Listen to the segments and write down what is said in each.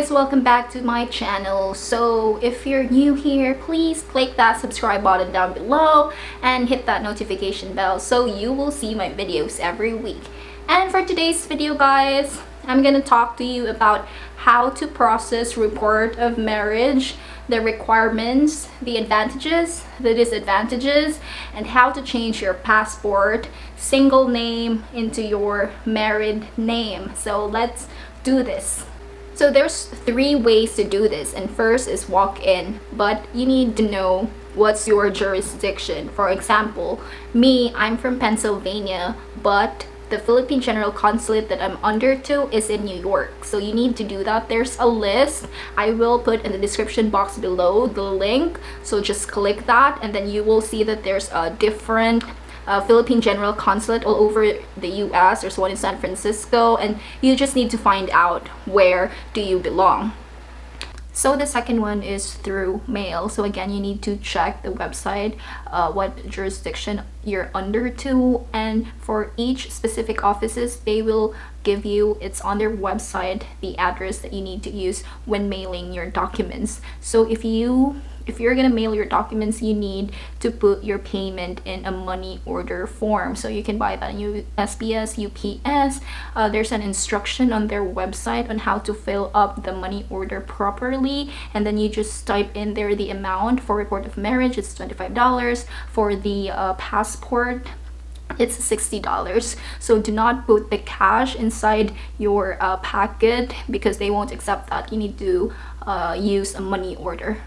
guys, welcome back to my channel. So if you're new here, please click that subscribe button down below and hit that notification bell so you will see my videos every week. And for today's video, guys, I'm gonna talk to you about how to process report of marriage, the requirements, the advantages, the disadvantages, and how to change your passport single name into your married name. So let's do this. So there's 3 ways to do this, and first is walk-in, but you need to know what's your jurisdiction. For example, me, I'm from Pennsylvania, but the Philippine General Consulate that I'm under to is in New York. So you need to do that. There's a list. I will put in the description box below the link. So just click that and then you will see that there's a different Philippine General Consulate all over the US. There's one in San Francisco, and you just need to find out where do you belong. So the second one is through mail. So again, you need to check the website, what jurisdiction you're under to, and for each specific offices, they will give you, it's on their website, the address that you need to use when mailing your documents. So if you're gonna mail your documents, you need to put your payment in a money order form. So you can buy that in SBS, UPS. There's an instruction on their website on how to fill up the money order properly, and then you just type in there the amount. For report of marriage, it's $25. For the passport, it's $60. So do not put the cash inside your packet because they won't accept that. You need to use a money order.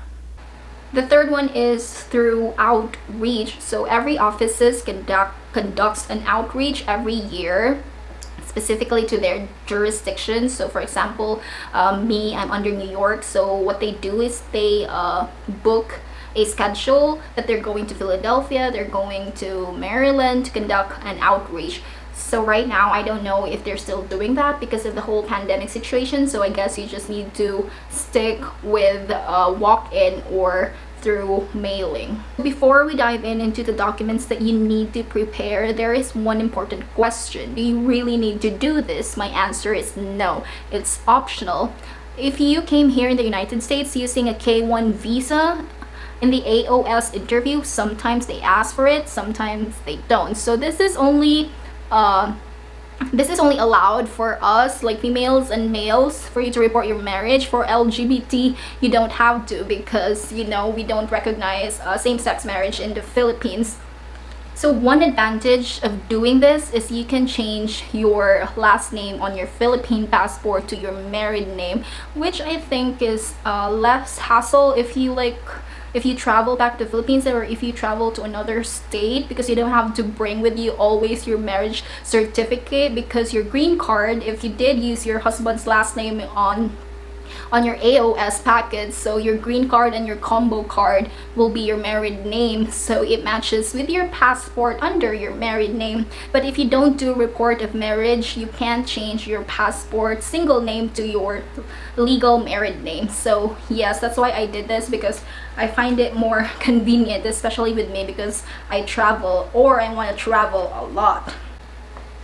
The third one is through outreach. So every offices conducts an outreach every year specifically to their jurisdiction. So for example, me, I'm under New York. So what they do is they book a schedule that they're going to Philadelphia, they're going to Maryland to conduct an outreach. So right now, I don't know if they're still doing that because of the whole pandemic situation. So I guess you just need to stick with walk-in or through mailing. Before we dive into the documents that you need to prepare, there is one important question. Do you really need to do this? My answer is no. It's optional. If you came here in the United States using a K-1 visa, in the AOS interview, sometimes they ask for it, sometimes they don't. So this is only allowed for us, like females and males, for you to report your marriage. For LGBT, you don't have to because, you know, we don't recognize same-sex marriage in the Philippines. So one advantage of doing this is you can change your last name on your Philippine passport to your married name, which I think is less hassle if you travel back to the Philippines or if you travel to another state, because you don't have to bring with you always your marriage certificate, because your green card, if you did use your husband's last name on your AOS packet, so your green card and your combo card will be your married name, so it matches with your passport under your married name. But if you don't do report of marriage, you can't change your passport single name to your legal married name. So yes, that's why I did this, because I find it more convenient, especially with me because I travel or I want to travel a lot.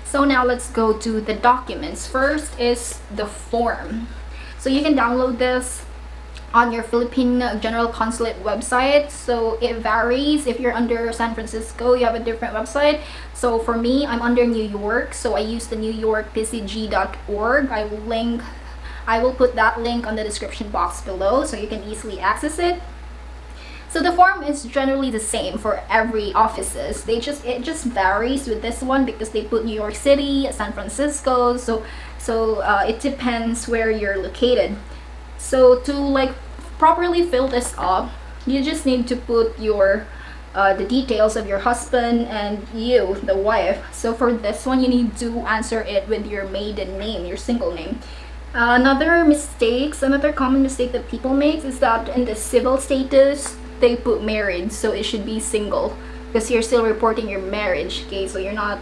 So now let's go to the documents. First is the form. So you can download this on your Philippine General Consulate website. So it varies. If you're under San Francisco, you have a different website. So for me, I'm under New York, so I use the newyorkpcg.org. I will put that link on the description box below so you can easily access it. So the form is generally the same for every offices. It just varies with this one because they put New York City, San Francisco, so it depends where you're located. So to properly fill this up, you just need to put your the details of your husband and you, the wife. So for this one, you need to answer it with your maiden name, your single name. Another common mistake that people make is that in the civil status, they put married, so it should be single because you're still reporting your marriage. Okay, so you're not,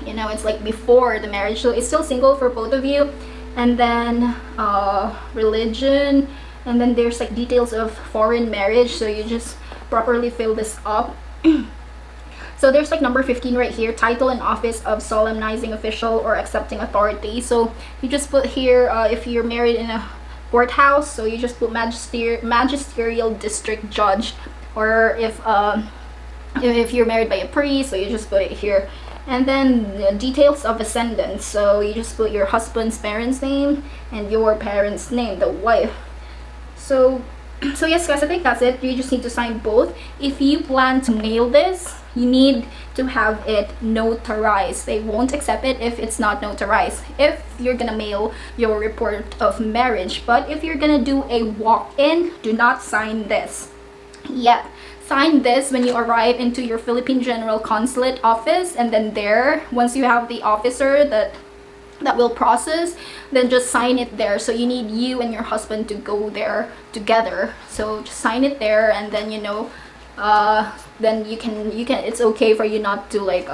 you know, it's like before the marriage, so it's still single for both of you. And then religion, and then there's like details of foreign marriage, so you just properly fill this up. So there's like number 15 right here, title and office of solemnizing official or accepting authority. So you just put here if you're married in a courthouse, so you just put magisterial district judge, or if you're married by a priest, so you just put it here. And then the details of ascendants, so you just put your husband's parents' name and your parents' name, the wife. So yes guys, I think that's it. You just need to sign both. If you plan to mail this, you need to have it notarized. They won't accept it if it's not notarized, if you're gonna mail your report of marriage. But if you're gonna do a walk-in, do not sign this yet. Sign this when you arrive into your Philippine General Consulate office, and then there, once you have the officer that will process, then just sign it there. So you need you and your husband to go there together, so just sign it there, and then then you can it's okay for you not to like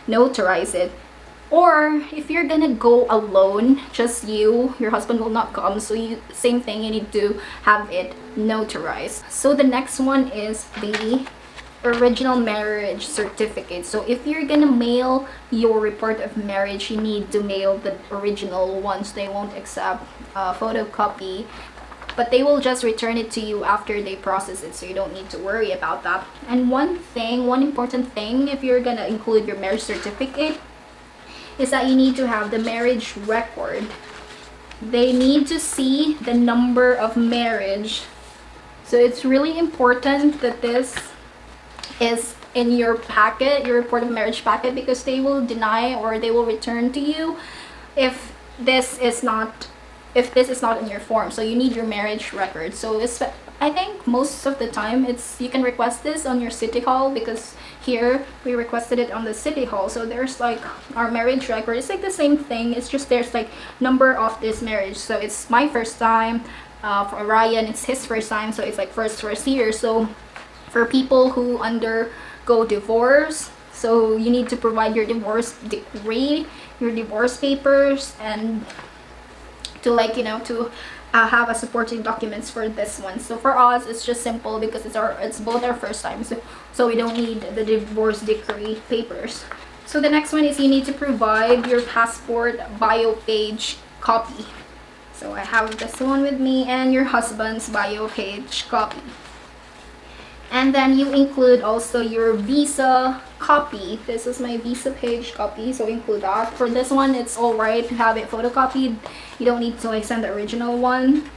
notarize it. Or if you're gonna go alone, just you, your husband will not come, so same thing, you need to have it notarized. So the next one is the original marriage certificate. So if you're gonna mail your report of marriage, you need to mail the original ones. They won't accept photocopy, but they will just return it to you after they process it, so you don't need to worry about that. And one important thing, if you're gonna include your marriage certificate, is that you need to have the marriage record. They need to see the number of marriage. So it's really important that this is in your packet, your report of marriage packet, because they will deny or they will return to you if this is not in your form. So you need your marriage record. So I think most of the time you can request this on your city hall, because here we requested it on the city hall. So there's like our marriage record. It's like the same thing, it's just there's like number of this marriage. So it's my first time, for Ryan it's his first time, so it's like first year. So for people who undergo divorce, so you need to provide your divorce decree, your divorce papers, and to have a supporting documents for this one. So for us, it's just simple because it's both our first time, so we don't need the divorce decree papers. So the next one is you need to provide your passport bio page copy. So I have this one with me, and your husband's bio page copy. And then you include also your visa copy. This is my visa page copy, so include that. For this one, it's alright to have it photocopied. You don't need to like send the original one.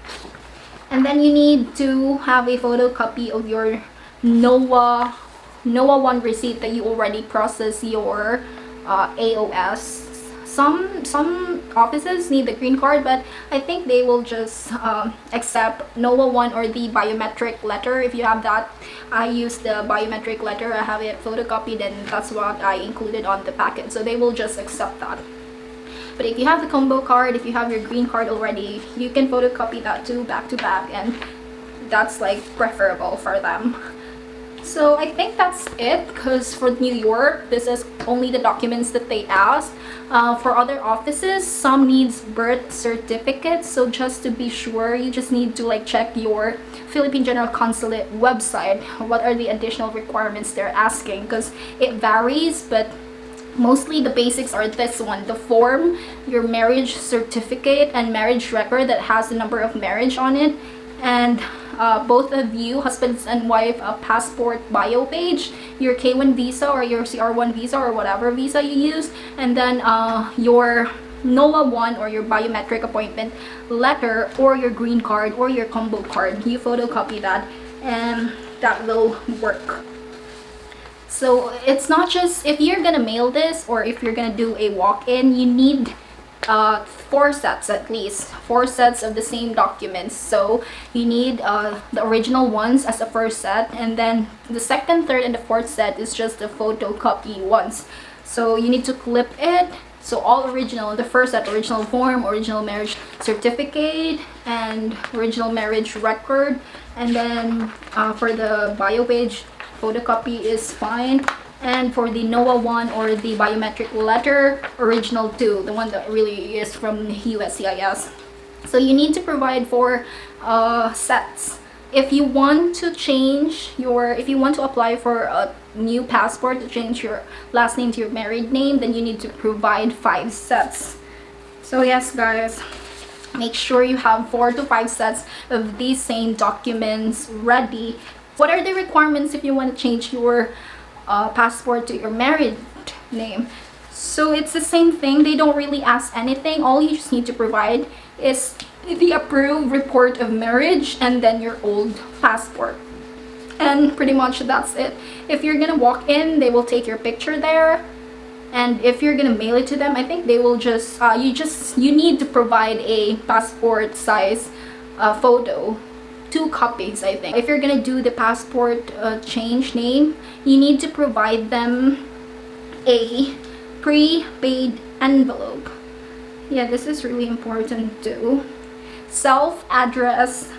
And then you need to have a photocopy of your NOAA 1 receipt that you already processed your AOS. Some offices need the green card, but I think they will just accept NOAA 1 or the biometric letter. If you have that, I use the biometric letter. I have it photocopied, and that's what I included on the packet, so they will just accept that. But if you have the combo card, if you have your green card already, you can photocopy that too, back to back, and that's like preferable for them. So I think that's it, because for New York, this is only the documents that they asked. For other offices, some needs birth certificates, so just to be sure, you just need to like check your Philippine General Consulate website. What are the additional requirements they're asking, because it varies, but mostly the basics are this one: the form, your marriage certificate and marriage record that has the number of marriage on it, and both of you, husbands and wife, a passport bio page, your K1 visa or your CR1 visa or whatever visa you use, and then your NOAA 1 or your biometric appointment letter, or your green card or your combo card. You photocopy that, and that will work. So it's not just if you're gonna mail this or if you're gonna do a walk-in, you need 4 sets, at least 4 sets of the same documents. So you need the original ones as the first set, and then the second, third, and the fourth set is just the photocopy ones. So you need to clip it. So all original, the first set, original form, original marriage certificate, and original marriage record. And then for the bio page, photocopy is fine. And for the NOAA 1 or the biometric letter, original 2, the one that really is from USCIS. So you need to provide 4 sets. If you want to if you want to apply for a new passport, to change your last name to your married name, then you need to provide 5 sets. So yes guys, Make sure you have 4 to 5 sets of these same documents ready. What are the requirements if you want to change your passport to your married name? So it's the same thing. They don't really ask anything. All you just need to provide is the approved report of marriage and then your old passport. And pretty much that's it. If you're gonna walk in, they will take your picture there. And if you're gonna mail it to them, I think they will just you need to provide a passport size photo, 2 copies, I think. If you're gonna do the passport change name, you need to provide them a prepaid envelope. Yeah, this is really important too. Self-address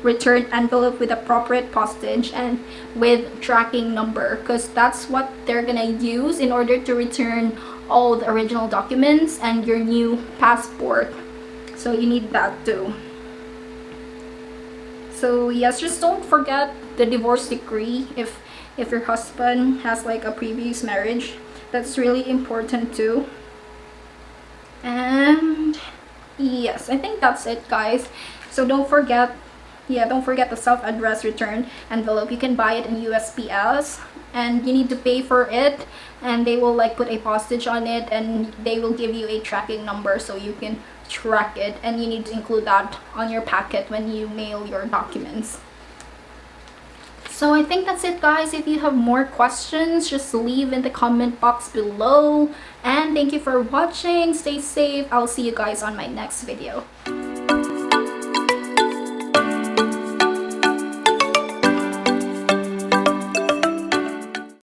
return envelope with appropriate postage and with tracking number, because that's what they're gonna use in order to return all the original documents and your new passport. So you need that too. So yes, just don't forget the divorce decree if your husband has like a previous marriage. That's really important too. And yes, I think that's it, guys. So don't forget the self-address return envelope. You can buy it in USPS and you need to pay for it, and they will like put a postage on it and they will give you a tracking number so you can track it, and you need to include that on your packet when you mail your documents. So I think that's it, guys. If you have more questions, just leave in the comment box below, and thank you for watching. Stay safe. I'll see you guys on my next video.